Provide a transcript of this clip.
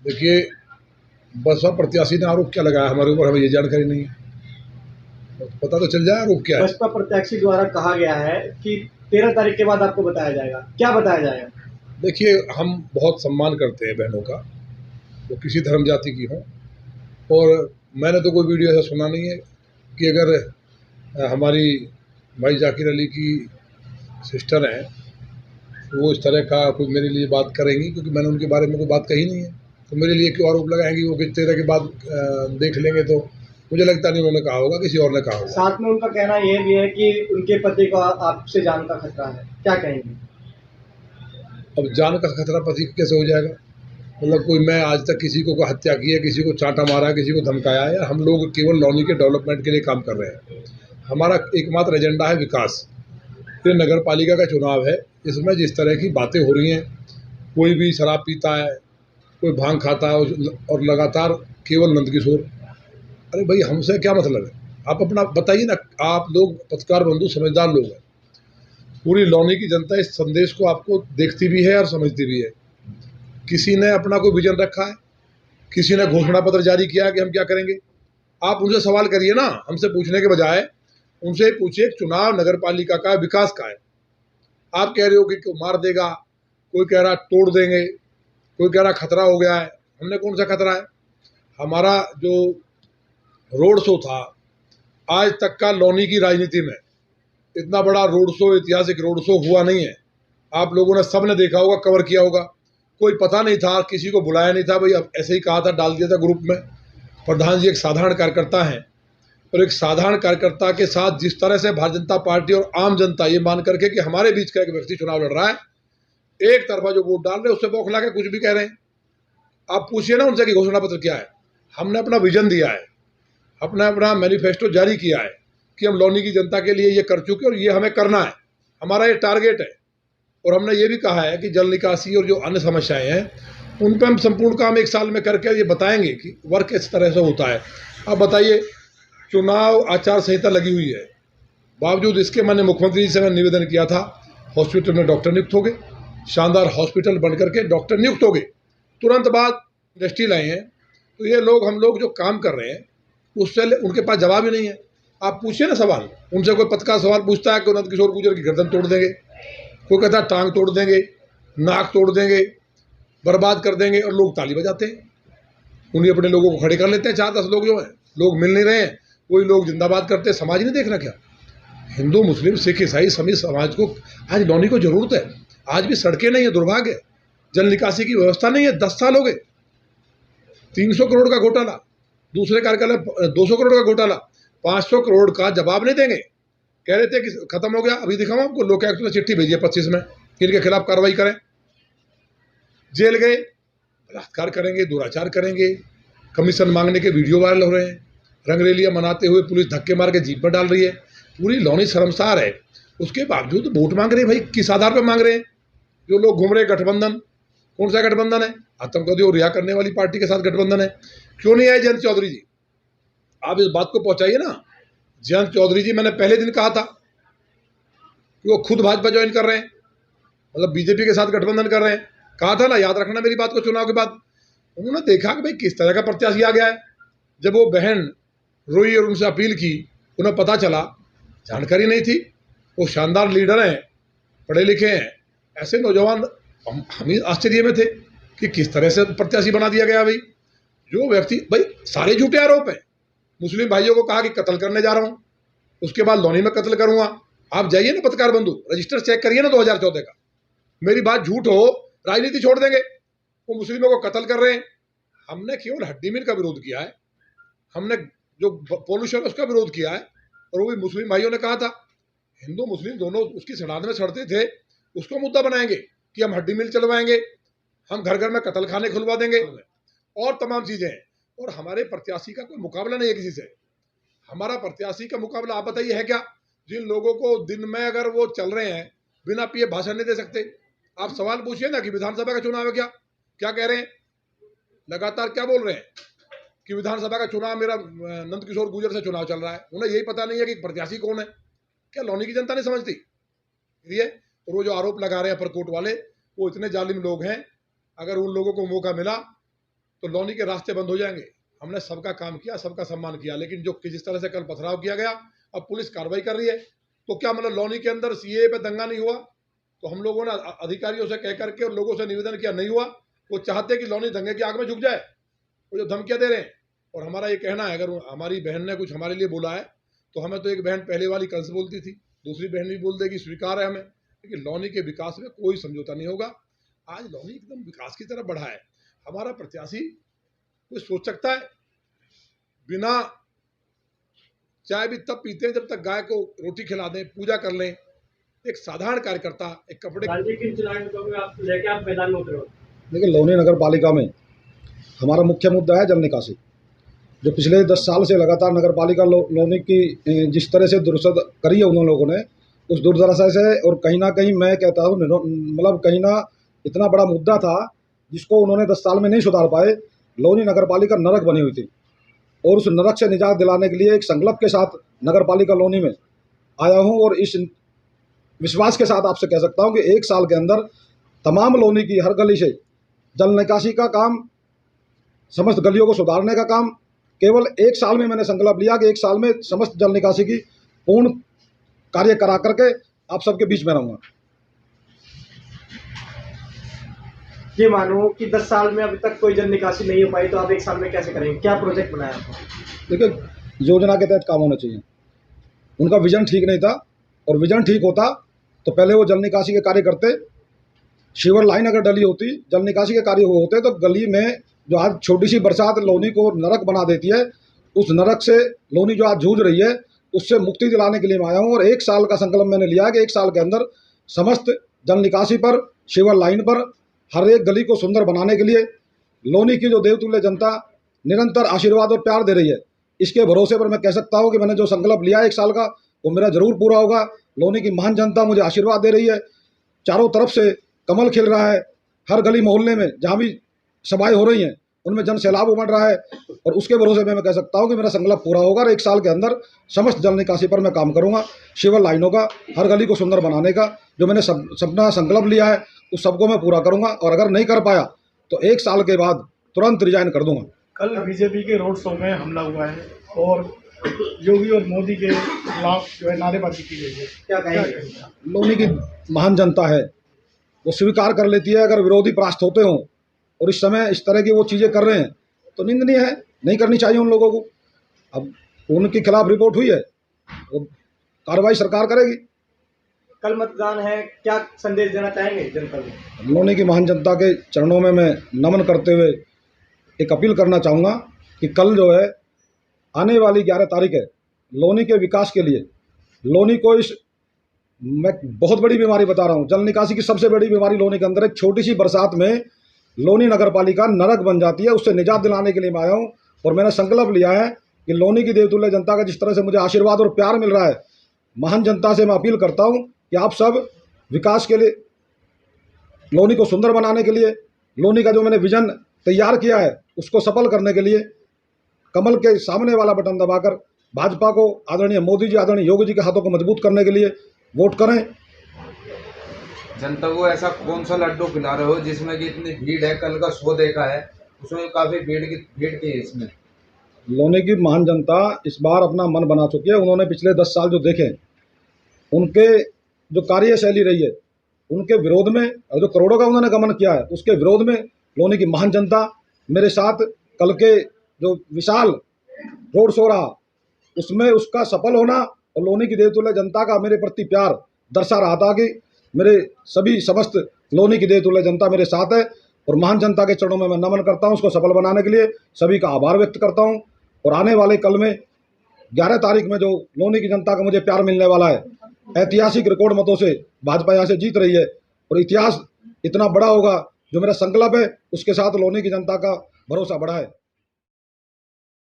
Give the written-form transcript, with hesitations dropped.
देखिए, बसपा प्रत्याशी ने आरोप क्या लगाया हमारे ऊपर, हमें ये जानकारी नहीं है। तो पता तो चल जाए आरोप क्या है। बसपा प्रत्याशी द्वारा कहा गया है कि 13 तारीख के बाद आपको बताया जाएगा, क्या बताया जाएगा? देखिए, हम बहुत सम्मान करते हैं बहनों का, वो किसी धर्म जाति की हों, और मैंने तो कोई वीडियो ऐसा सुना नहीं है कि अगर हमारी भाई जाकिर अली की सिस्टर हैं तो वो इस तरह का कोई मेरे लिए बात करेंगी, क्योंकि मैंने उनके बारे में कोई बात कही नहीं है। तो मेरे लिए क्यों आरोप लगाएंगी वो कि 13 के बाद देख लेंगे, तो मुझे लगता नहीं उन्होंने कहा होगा, किसी और ने कहा होगा। साथ में उनका कहना यह भी है कि उनके पति को आपसे जान का खतरा है, क्या कहेंगे? अब जान का खतरा पति को कैसे हो जाएगा? मतलब कोई, मैं आज तक किसी को हत्या की है, किसी को चांटा मारा है, किसी को धमकाया है? हम लोग केवल लॉनी के डेवलपमेंट के लिए काम कर रहे हैं। हमारा एकमात्र एजेंडा है विकास। ये नगर पालिका का चुनाव है, इसमें जिस तरह की बातें हो रही हैं, कोई भी शराब पीता है, कोई भांग खाता है और लगातार केवल नंदकिशोर। अरे भाई, हमसे क्या मतलब है? आप अपना बताइए ना। आप लोग पत्रकार बंधु समझदार लोग हैं। पूरी लौनी की जनता इस संदेश को आपको देखती भी है और समझती भी है। किसी ने अपना कोई विजन रखा है, किसी ने घोषणा पत्र जारी किया कि हम क्या करेंगे। आप उनसे सवाल करिए ना, हमसे पूछने के बजाय उनसे पूछिए चुनाव नगर पालिका का विकास का है। आप कह रहे हो कि कोई मार देगा, कोई कह रहा तोड़ देंगे, कोई कह रहा खतरा हो गया है। हमने कौन सा खतरा है? हमारा जो रोड शो था आज तक का लौनी की राजनीति में, इतना बड़ा रोड शो, ऐतिहासिक रोड शो हुआ नहीं है। आप लोगों ने सबने देखा होगा, कवर किया होगा। कोई पता नहीं था, किसी को बुलाया नहीं था भाई, अब ऐसे ही कहा था, डाल दिया था ग्रुप में। प्रधान जी एक साधारण कार्यकर्ता हैं, और एक साधारण कार्यकर्ता के साथ जिस तरह से भारतीय जनता पार्टी और आम जनता ये मान करके कि हमारे बीच का एक व्यक्ति चुनाव लड़ रहा है, एक तरफा जो वोट डाल रहे हैं उससे बौखला के कुछ भी कह रहे हैं। आप पूछिए ना उनसे कि घोषणा पत्र क्या है। हमने अपना विजन दिया है, अपना मैनिफेस्टो जारी किया है कि हम लौनी की जनता के लिए ये कर चुके और ये हमें करना है, हमारा ये टारगेट है। और हमने ये भी कहा है कि जल निकासी और जो अन्य समस्याएं हैं उन पर हम संपूर्ण काम 1 साल में करके ये बताएंगे कि वर्क इस तरह से होता है। अब बताइए, चुनाव आचार संहिता लगी हुई है, बावजूद इसके मैंने मुख्यमंत्री जी से मैंने निवेदन किया था, हॉस्पिटल में डॉक्टर नियुक्त हो गए, शानदार हॉस्पिटल बन करके डॉक्टर नियुक्त हो गए, तुरंत बाद इंडस्ट्री लाए हैं। तो ये लोग, हम लोग जो काम कर रहे हैं उससे उनके पास जवाब ही नहीं है। आप पूछिए ना सवाल उनसे। कोई पत्रकार सवाल पूछता है कि नंदकिशोर गुर्जर की गर्दन तोड़ देंगे, कोई कहता है टांग तोड़ देंगे, नाक तोड़ देंगे, बर्बाद कर देंगे, और लोग ताली बजाते हैं। उन्हीं अपने लोगों को खड़े कर लेते हैं। 4-10 लोग जो हैं, लोग मिल नहीं रहे हैं, वही लोग जिंदाबाद करते हैं। समाज नहीं देख रहा क्या? हिंदू मुस्लिम सिख ईसाई सभी समाज को आज लौनी को जरूरत है। आज भी सड़कें नहीं है, दुर्भाग्य है। जल निकासी की व्यवस्था नहीं है। 10 साल हो गए। 300 करोड़ का घोटाला, दूसरे कार्यकाल में 200 करोड़ का घोटाला, 500 करोड़ का जवाब नहीं देंगे। कह रहे थे कि खत्म हो गया। अभी दिखाऊं आपको, लोकायुक्त ने चिट्ठी भेजी है 25 में कि इनके खिलाफ कार्रवाई करें। जेल गए, बलात्कार करेंगे, दुराचार करेंगे, कमीशन मांगने के वीडियो वायरल हो रहे हैं, रंगरेलियां मनाते हुए पुलिस धक्के मार के जीप पर डाल रही है। पूरी लौनी शर्मसार है। उसके बावजूद वोट मांग रहे हैं। भाई किस आधार पर मांग रहे हैं? जो लोग घूम रहे हैं गठबंधन, कौन सा गठबंधन है? आतंकवादी और रिहा करने वाली पार्टी के साथ गठबंधन है। क्यों नहीं आए जयंत चौधरी जी? आप इस बात को पहुंचाइए ना। जयंत चौधरी जी, मैंने पहले दिन कहा था कि वो खुद भाजपा ज्वाइन कर रहे हैं, मतलब बीजेपी के साथ गठबंधन कर रहे हैं। कहा था ना, याद रखना मेरी बात को। चुनाव के बाद उन्होंने देखा कि भाई किस तरह का प्रत्याशी आ गया है। जब वो बहन रोई और उनसे अपील की, उन्हें पता चला, जानकारी नहीं थी। वो शानदार लीडर हैं, पढ़े लिखे हैं, ऐसे नौजवान, हम ही आश्चर्य में थे कि किस तरह से प्रत्याशी बना दिया गया। भाई जो व्यक्ति, भाई सारे झूठे आरोप हैं। मुस्लिम भाइयों को कहा कि कत्ल करने जा रहा हूँ, उसके बाद लौनी में कत्ल करूंगा। आप जाइए ना पत्रकार बंधु, रजिस्टर चेक करिए ना 2014 का। मेरी बात झूठ हो, राजनीति छोड़ देंगे। वो मुस्लिमों को कत्ल कर रहे हैं। हमने केवल हड्डी मील का विरोध किया है, हमने जो पॉल्यूशन उसका विरोध किया है। और वो भी मुस्लिम भाइयों ने कहा था, हिंदू मुस्लिम दोनों उसकी सड़ाने में सड़ते थे, उसको मुद्दा बनाएंगे कि हम हड्डी मिल चलवाएंगे, हम घर घर में कत्ल खाने खुलवा देंगे, और तमाम चीजें हैं। और हमारे प्रत्याशी का कोई मुकाबला नहीं है किसी से। हमारा प्रत्याशी का मुकाबला आप बताइए है क्या? जिन लोगों को दिन में अगर वो चल रहे हैं, बिना पिए भाषण नहीं दे सकते। आप सवाल पूछिए ना कि विधानसभा का चुनाव है, क्या क्या कह रहे हैं? लगातार क्या बोल रहे हैं कि विधानसभा का चुनाव मेरा नंदकिशोर गुर्जर से चुनाव चल रहा है। उन्हें यही पता नहीं है कि प्रत्याशी कौन है। क्या लौनी की जनता नहीं समझती ये? और वो जो आरोप लगा रहे हैं परकोट वाले, वो इतने जालिम लोग हैं। अगर उन लोगों को मौका मिला तो लौनी के रास्ते बंद हो जाएंगे। हमने सबका काम किया, सबका सम्मान किया, लेकिन जो जिस तरह से कल पथराव किया गया, अब पुलिस कार्रवाई कर रही है। तो क्या मतलब लौनी के अंदर सीएए पे दंगा नहीं हुआ? तो हम लोगों ने अधिकारियों से कह करके और लोगों से निवेदन किया, नहीं हुआ। वो चाहते हैं कि लौनी दंगे की आग में झुक जाए, वो जो धमकियां दे रहे हैं। और हमारा ये कहना है, अगर हमारी बहन ने कुछ हमारे लिए बोला है तो हमें तो एक बहन पहले वाली कंस बोलती थी, दूसरी बहन भी बोल देगी, स्वीकार है हमें, लेकिन लौनी के विकास में कोई समझौता नहीं होगा। आज लौनी एकदम विकास की तरफ बढ़ा है। हमारा प्रत्याशी कोई सोच सकता है? बिना चाय भी तब पीते हैं जब तक गाय को रोटी खिला दें, पूजा कर लें। एक साधारण कार्यकर्ता एक कपड़े आप लेके आप मैदान में उतरे हो। देखिए, लौनी नगर पालिका में हमारा मुख्य मुद्दा है जल निकासी। जो पिछले 10 साल से लगातार नगर पालिका लौनी की जिस तरह से दुरुस्त करी है उन लोगों ने, उस दुर्दशा से, और कहीं ना कहीं मैं कहता हूँ मतलब कहीं ना इतना बड़ा मुद्दा था जिसको उन्होंने 10 साल में नहीं सुधार पाए। लौनी नगर पालिका नरक बनी हुई थी, और उस नरक से निजात दिलाने के लिए एक संकल्प के साथ नगर पालिका लौनी में आया हूँ। और इस विश्वास के साथ आपसे कह सकता हूँ कि 1 साल के अंदर तमाम लौनी की हर गली से जल निकासी का काम, समस्त गलियों को सुधारने का काम, केवल 1 साल में मैंने संकल्प लिया कि 1 साल में समस्त जल निकासी की पूर्ण कार्य करा करके आप सबके बीच में रहूँगा। ये मानो कि 10 साल में अभी तक कोई जल निकासी नहीं हो पाई, तो आप 1 साल में कैसे करेंगे? क्या प्रोजेक्ट बनाया आपने? देखिए, योजना के तहत काम होना चाहिए। उनका विजन ठीक नहीं था, और विजन ठीक होता तो पहले वो जल निकासी के कार्य करते। सीवर लाइन अगर डली होती, जल निकासी के कार्य होते, तो गली में जो आज छोटी सी बरसात लौनी को नरक बना देती है, उस नरक से लौनी जो आज जूझ रही है, उससे मुक्ति दिलाने के लिए मैं आया हूँ। और 1 साल का संकल्प मैंने लिया कि 1 साल के अंदर समस्त जल निकासी पर, सीवर लाइन पर, हर एक गली को सुंदर बनाने के लिए लौनी की जो देवतुल्य जनता निरंतर आशीर्वाद और प्यार दे रही है, इसके भरोसे पर मैं कह सकता हूँ कि मैंने जो संकल्प लिया 1 साल का, वो मेरा जरूर पूरा होगा। लौनी की महान जनता मुझे आशीर्वाद दे रही है, चारों तरफ से कमल खिल रहा है। हर गली मोहल्ले में जहाँ भी सभाएं हो रही हैं उनमें जन सैलाब उमड़ रहा है, और उसके भरोसे में मैं कह सकता हूँ कि मेरा संकल्प पूरा होगा। और 1 साल के अंदर समस्त जल निकासी पर मैं काम करूँगा, सीवर लाइनों का, हर गली को सुंदर बनाने का जो मैंने सपना संकल्प लिया है उस सबको मैं पूरा करूँगा। और अगर नहीं कर पाया तो 1 साल के बाद तुरंत रिजाइन कर दूँगा। कल बीजेपी के रोड शो में हमला हुआ है और योगी और मोदी के खिलाफ जो है नारेबाजी की गई है, क्या कहेंगे? लौनी की महान जनता है, वो स्वीकार कर लेती है अगर विरोधी परास्त होते हों, और इस समय इस तरह की वो चीज़ें कर रहे हैं तो निंदनीय है, नहीं करनी चाहिए उन लोगों को। अब उनके खिलाफ रिपोर्ट हुई है, वो कार्रवाई सरकार करेगी। कल मतदान है, क्या संदेश देना चाहेंगे जनता को? लौनी की महान जनता के चरणों में मैं नमन करते हुए एक अपील करना चाहूँगा कि कल जो है आने वाली 11 तारीख है, लौनी के विकास के लिए लौनी को मैं बहुत बड़ी बीमारी बता रहा हूँ, जल निकासी की सबसे बड़ी बीमारी लौनी के अंदर एक छोटी सी बरसात में लौनी नगर पालिका नरक बन जाती है, उससे निजात दिलाने के लिए मैं आया हूँ। और मैंने संकल्प लिया है कि लौनी की देवतुल्य जनता का जिस तरह से मुझे आशीर्वाद और प्यार मिल रहा है, महान जनता से मैं अपील करता हूँ कि आप सब विकास के लिए, लौनी को सुंदर बनाने के लिए, लौनी का जो मैंने विजन तैयार किया है उसको सफल करने के लिए कमल के सामने वाला बटन दबाकर भाजपा को, आदरणीय मोदी जी, आदरणीय योगी जी के हाथों को मजबूत करने के लिए वोट करें। जनता को ऐसा कौन सा लड्डू खिला रहे हो जिसमें कि इतनी भीड़ है? कल का शो देखा है, उसमें काफी भीड़ की है। इसमें लौनी की महान जनता इस बार अपना मन बना चुकी है। उन्होंने पिछले 10 साल जो देखे, उनके जो कार्यशैली रही है, उनके विरोध में, और जो करोड़ों का उन्होंने गमन किया है उसके विरोध में लौनी की महान जनता मेरे साथ कल के जो विशाल रोड शो रहा उसमें उसका सफल होना और लौनी की देवतुल्य जनता का मेरे प्रति प्यार दर्शा रहा था कि मेरे सभी समस्त लौनी की देवतुल्य जनता मेरे साथ है। और महान जनता के चरणों में मैं नमन करता हूं, उसको सफल बनाने के लिए सभी का आभार व्यक्त करता हूं। और आने वाले कल में 11 तारीख में जो लौनी की जनता का मुझे प्यार मिलने वाला है, ऐतिहासिक रिकॉर्ड मतों से भाजपा यहाँ से जीत रही है, और इतिहास इतना बड़ा होगा, जो मेरा संकल्प है उसके साथ लौनी की जनता का भरोसा बढ़ा है।